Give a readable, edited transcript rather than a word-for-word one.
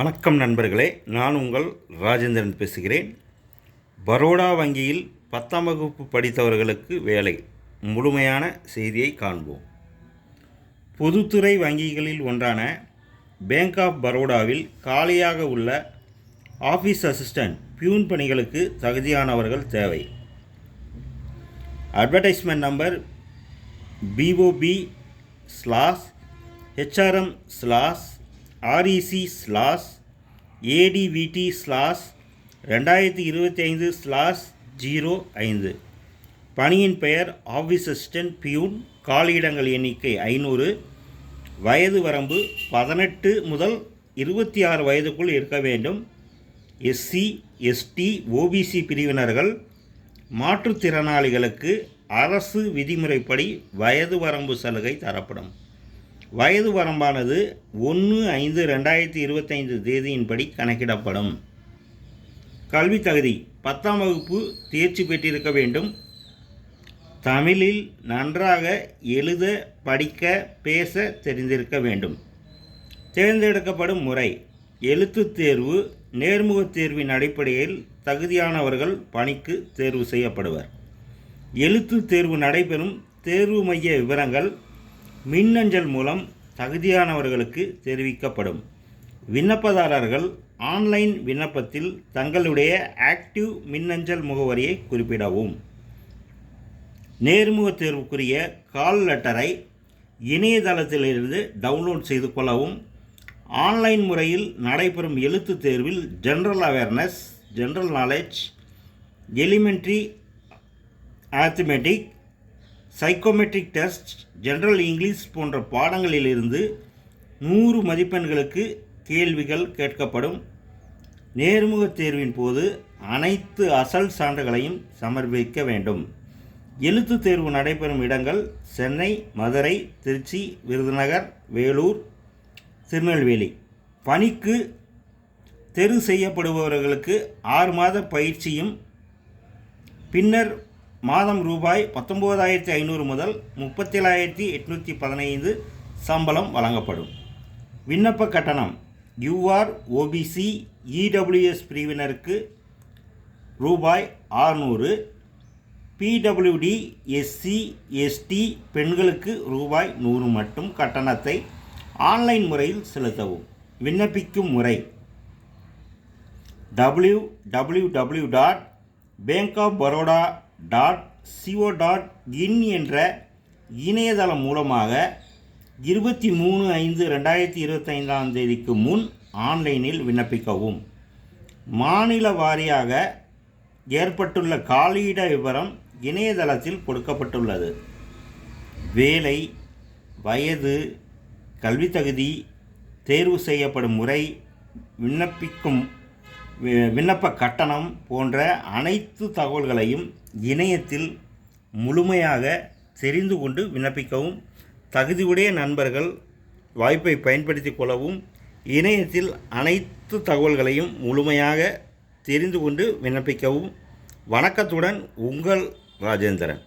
வணக்கம் நண்பர்களே, நான் உங்கள் ராஜேந்திரன் பேசுகிறேன். பரோடா வங்கியில் 10ஆம் வகுப்பு படித்தவர்களுக்கு வேலை. முழுமையான செய்தியை காண்போம். பொதுத்துறை வங்கிகளில் ஒன்றான பேங்க் ஆஃப் பரோடாவில் காலியாக உள்ள ஆஃபீஸ் அசிஸ்டன்ட் பியூன் பணிகளுக்கு தகுதியானவர்கள் தேவை. Advertisement number BOB/REC/ADVT/2025/05. பணியின் பெயர் ஆஃபீஸ் அசிஸ்டன்ட் பியூன். காலியிடங்கள் எண்ணிக்கை 500. வயது வரம்பு 18 முதல் 26 வயதுக்குள் இருக்க வேண்டும். SC, ST, OBC பிரிவினர்கள். மாற்றுத்திறனாளிகளுக்கு அரசு விதிமுறைப்படி வயது வரம்பு சலுகை தரப்படும். வயது வரம்பானது 1/5/2025 தேதியின்படி கணக்கிடப்படும். கல்வி தகுதி 10ஆம் வகுப்பு தேர்ச்சி பெற்றிருக்க வேண்டும். தமிழில் நன்றாக எழுத, படிக்க, பேச தெரிந்திருக்க வேண்டும். தேர்ந்தெடுக்கப்படும் முறை எழுத்துத் தேர்வு. நேர்முகத் தேர்வின் அடிப்படையில் தகுதியானவர்கள் பணிக்கு தேர்வு செய்யப்படுவர். எழுத்துத் தேர்வு நடைபெறும் தேர்வு மைய விவரங்கள் மின்னஞ்சல் மூலம் தகுதியானவர்களுக்கு தெரிவிக்கப்படும். விண்ணப்பதாரர்கள் ஆன்லைன் விண்ணப்பத்தில் தங்களுடைய ஆக்டிவ் மின்னஞ்சல் முகவரியை குறிப்பிடவும். நேர்முகத் தேர்வுக்குரிய கால் லெட்டரை இணையதளத்திலிருந்து டவுன்லோட் செய்து கொள்ளவும். ஆன்லைன் முறையில் நடைபெறும் எழுத்துத் தேர்வில் general awareness, general knowledge, elementary arithmetic, psychometric test, general English போன்ற பாடங்களிலிருந்து 100 மதிப்பெண்களுக்கு கேள்விகள் கேட்கப்படும். நேர்முகத் தேர்வின் போது அனைத்து அசல் சான்றுகளையும் சமர்ப்பிக்க வேண்டும். எழுத்துத் தேர்வு நடைபெறும் இடங்கள் சென்னை, மதுரை, திருச்சி, விருதுநகர், வேலூர், திருநெல்வேலி. பணிக்கு தேர்வு செய்யப்படுபவர்களுக்கு 6 மாத பயிற்சியும் பின்னர் மாதம் ரூபாய் 19,500 முதல் 37,815 சம்பளம் வழங்கப்படும். விண்ணப்ப கட்டணம் UR, OBC, EWS பிரிவினருக்கு ரூபாய் 600, PWD, SC, ST பெண்களுக்கு ரூபாய் 100 மட்டும் கட்டணத்தை ஆன்லைன் முறையில் செலுத்தவும். விண்ணப்பிக்கும் முறை www.bankofbaroda.co.in என்ற இணையதளம் மூலமாக 23/5/2025 தேதிக்கு முன் ஆன்லைனில் விண்ணப்பிக்கவும். மாநில வாரியாக ஏற்பட்டுள்ள காலியிட விவரம் இணையதளத்தில் கொடுக்கப்பட்டுள்ளது. வேலை, வயது, கல்வி தகுதி, தேர்வு செய்யப்படும் முறை, விண்ணப்ப கட்டணம் போன்ற அனைத்து தகவல்களையும் இணையத்தில் முழுமையாக தெரிந்து கொண்டு விண்ணப்பிக்கவும். தகுதியுடைய நண்பர்கள் வாய்ப்பை பயன்படுத்தி கொள்ளவும். இணையத்தில் அனைத்து தகவல்களையும் முழுமையாக தெரிந்து கொண்டு விண்ணப்பிக்கவும். வணக்கத்துடன் உங்கள் ராஜேந்திரன்.